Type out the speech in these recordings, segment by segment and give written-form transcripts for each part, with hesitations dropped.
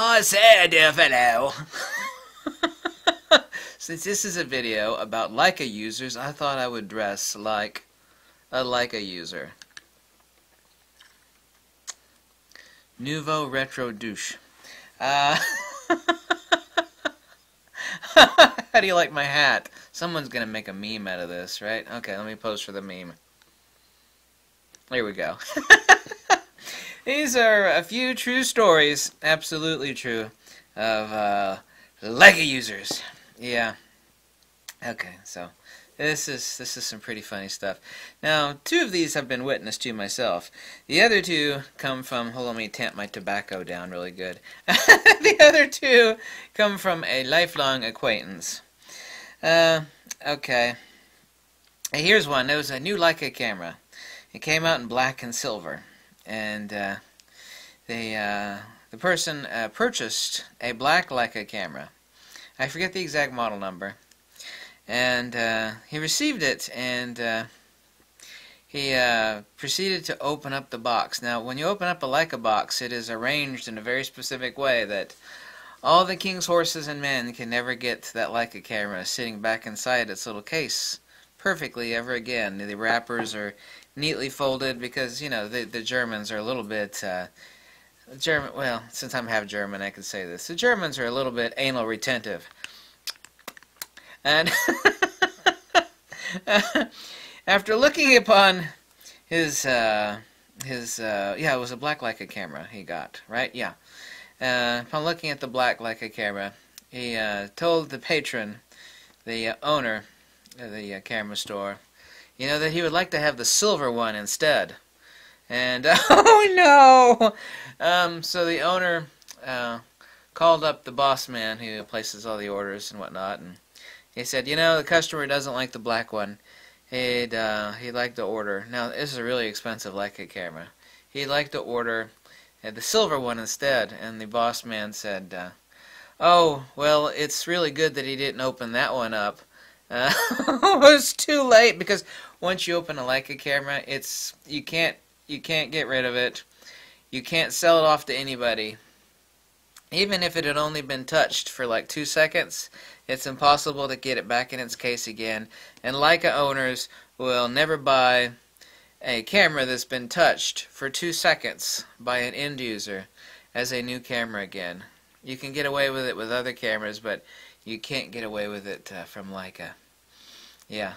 I said, dear fellow. Since this is a video about LEICA users, I thought I would dress like a LEICA user. Nouveau retro douche. How do you like my hat? Someone's gonna make a meme out of this, right? Okay, let me pose for the meme. There we go. These are a few true stories, absolutely true, of LEICA users. Yeah. Okay, so this is some pretty funny stuff. Now, two of these have been witnessed to myself. The other two come from, hold on, let me tamp my tobacco down really good. The other two come from a lifelong acquaintance. Okay. Here's one. There was a new LEICA camera. It came out in black and silver, and the person purchased a black LEICA camera. I forget the exact model number, and he received it, and he proceeded to open up the box. Now, when you open up a LEICA box, it is arranged in a very specific way that all the king's horses and men can never get to that LEICA camera sitting back inside its little case perfectly ever again. The wrappers are neatly folded because, you know, the Germans are a little bit German. Well, since I'm half German, I can say this. The Germans are a little bit anal retentive, and after looking upon his yeah, it was a black LEICA camera he got, right? Yeah. Upon looking at the black LEICA camera, he told the patron, the owner of the camera store, you know, that he would like to have the silver one instead. And oh no! So the owner called up the boss man who places all the orders and whatnot, and he said, you know, the customer doesn't like the black one. He'd like to order. Now, this is a really expensive LEICA camera. He'd like to order the silver one instead. And the boss man said, oh, well, it's really good that he didn't open that one up. It was too late, because once you open a LEICA camera, you can't get rid of it. You can't sell it off to anybody. Even if it had only been touched for like 2 seconds, it's impossible to get it back in its case again. And LEICA owners will never buy a camera that's been touched for 2 seconds by an end user as a new camera again. You can get away with it with other cameras, but you can't get away with it from LEICA. Yeah.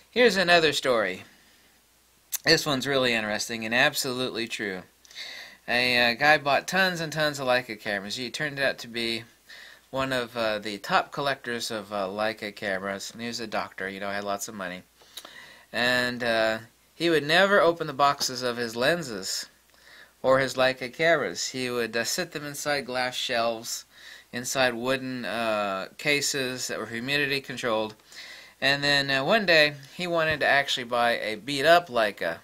Here's another story. This one's really interesting and absolutely true. A guy bought tons and tons of LEICA cameras. He turned out to be one of the top collectors of LEICA cameras. And he was a doctor, you know, had lots of money. And he would never open the boxes of his lenses or his LEICA cameras. He would sit them inside glass shelves, inside wooden cases that were humidity controlled. And then one day he wanted to actually buy a beat-up LEICA.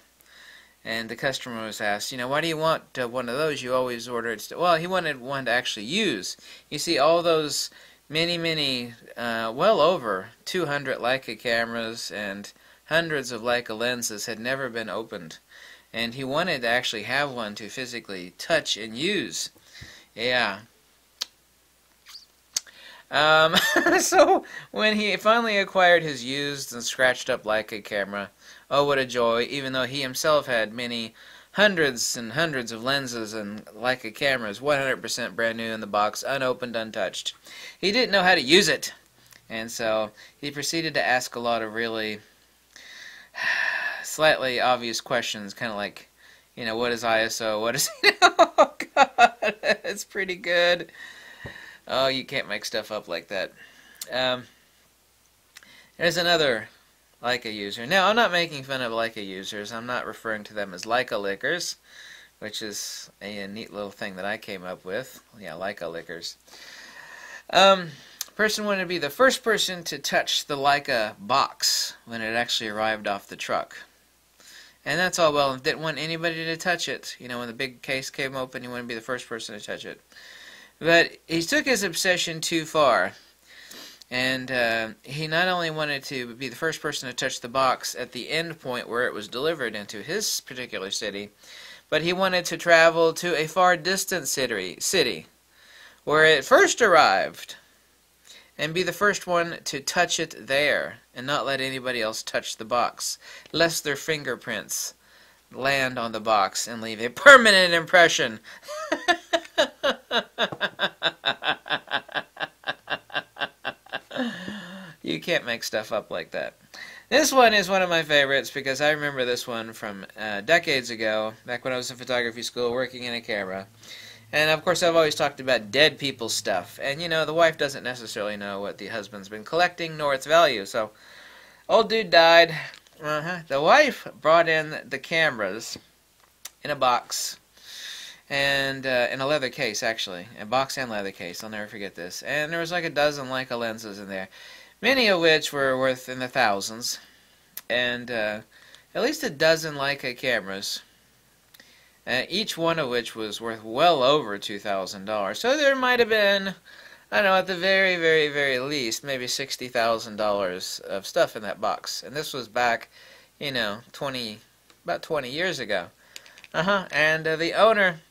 And the customer was asked, you know, why do you want one of those? You always order it. Well, he wanted one to actually use. You see, all those many, well over 200 LEICA cameras and hundreds of LEICA lenses had never been opened. And he wanted to actually have one to physically touch and use. Yeah. So when he finally acquired his used and scratched up LEICA camera, oh what a joy, even though he himself had many hundreds and hundreds of lenses and LEICA cameras, 100% brand new in the box, unopened, untouched. He didn't know how to use it, and so he proceeded to ask a lot of really slightly obvious questions, kind of like, you know, what is ISO, what is, oh god, it's pretty good. Oh, you can't make stuff up like that. There's another LEICA user. Now, I'm not making fun of LEICA users. I'm not referring to them as LEICA lickers, which is a neat little thing that I came up with. Yeah, LEICA lickers. Person wanted to be the first person to touch the LEICA box when it actually arrived off the truck. And that's all well, didn't want anybody to touch it. You know, when the big case came open, he wanted to be the first person to touch it. But he took his obsession too far, and he not only wanted to be the first person to touch the box at the end point where it was delivered into his particular city, but he wanted to travel to a far distant city where it first arrived, and be the first one to touch it there, and not let anybody else touch the box, lest their fingerprints land on the box and leave a permanent impression. You can't make stuff up like that. This one is one of my favorites because I remember this one from decades ago, back when I was in photography school working in a camera. And of course I've always talked about dead people stuff. And you know, the wife doesn't necessarily know what the husband's been collecting nor its value. So, old dude died. The wife brought in the cameras in a box. And in a leather case, actually. A box and leather case. I'll never forget this. And there was like a dozen Leica lenses in there. Many of which were worth in the thousands. And at least a dozen Leica cameras. Each one of which was worth well over $2,000. So there might have been, I don't know, at the very, very, very least, maybe $60,000 of stuff in that box. And this was back, you know, about 20 years ago. And the owner,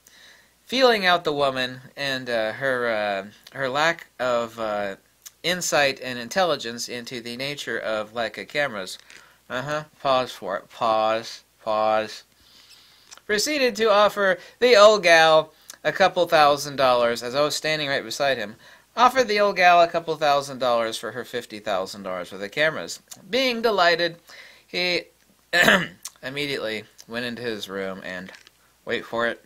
feeling out the woman and her lack of insight and intelligence into the nature of Leica cameras. Pause for it. Pause. Proceeded to offer the old gal a couple $1,000s, as I was standing right beside him. Offered the old gal a couple $1,000s for her $50,000 for the cameras. Being delighted, he immediately went into his room and, wait for it,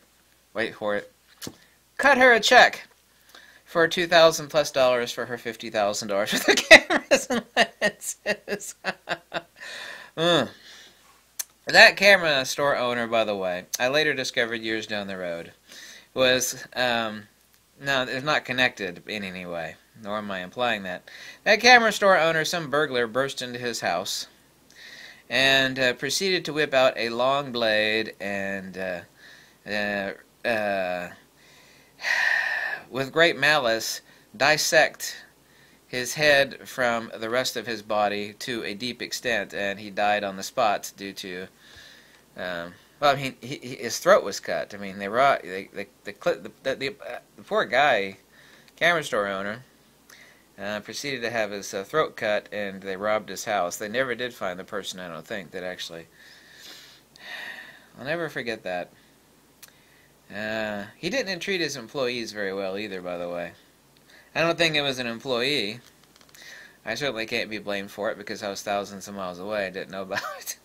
cut her a check for $2,000 plus for her $50,000 for the cameras and lenses. That camera store owner, by the way, I later discovered years down the road, was, no, it's not connected in any way, nor am I implying that. That camera store owner, some burglar, burst into his house and proceeded to whip out a long blade and, with great malice, dissect his head from the rest of his body to a deep extent, and he died on the spot due to, well, I mean, his throat was cut. I mean, the poor guy, camera store owner, proceeded to have his throat cut, and they robbed his house. They never did find the person, I don't think, that actually. I'll never forget that. He didn't treat his employees very well either, by the way. I don't think it was an employee. I certainly can't be blamed for it because I was thousands of miles away. I didn't know about it.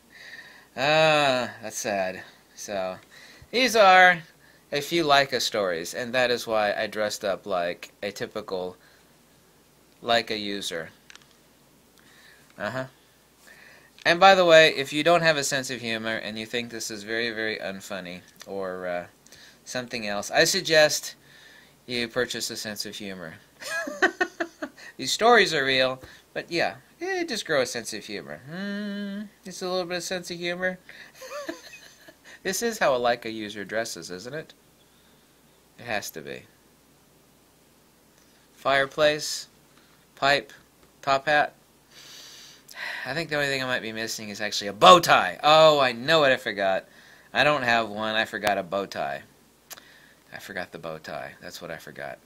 That's sad. So, these are a few Leica stories, and that is why I dressed up like a typical Leica user. And by the way, if you don't have a sense of humor and you think this is very, very unfunny or something else, I suggest you purchase a sense of humor. These stories are real, but yeah, just grow a sense of humor. Just a little bit of sense of humor. This is how a Leica user dresses, isn't it? It has to be. Fireplace, pipe, top hat. I think the only thing I might be missing is actually a bow tie. Oh, I know what I forgot. I don't have one. I forgot a bow tie. I forgot the bow tie. That's what I forgot.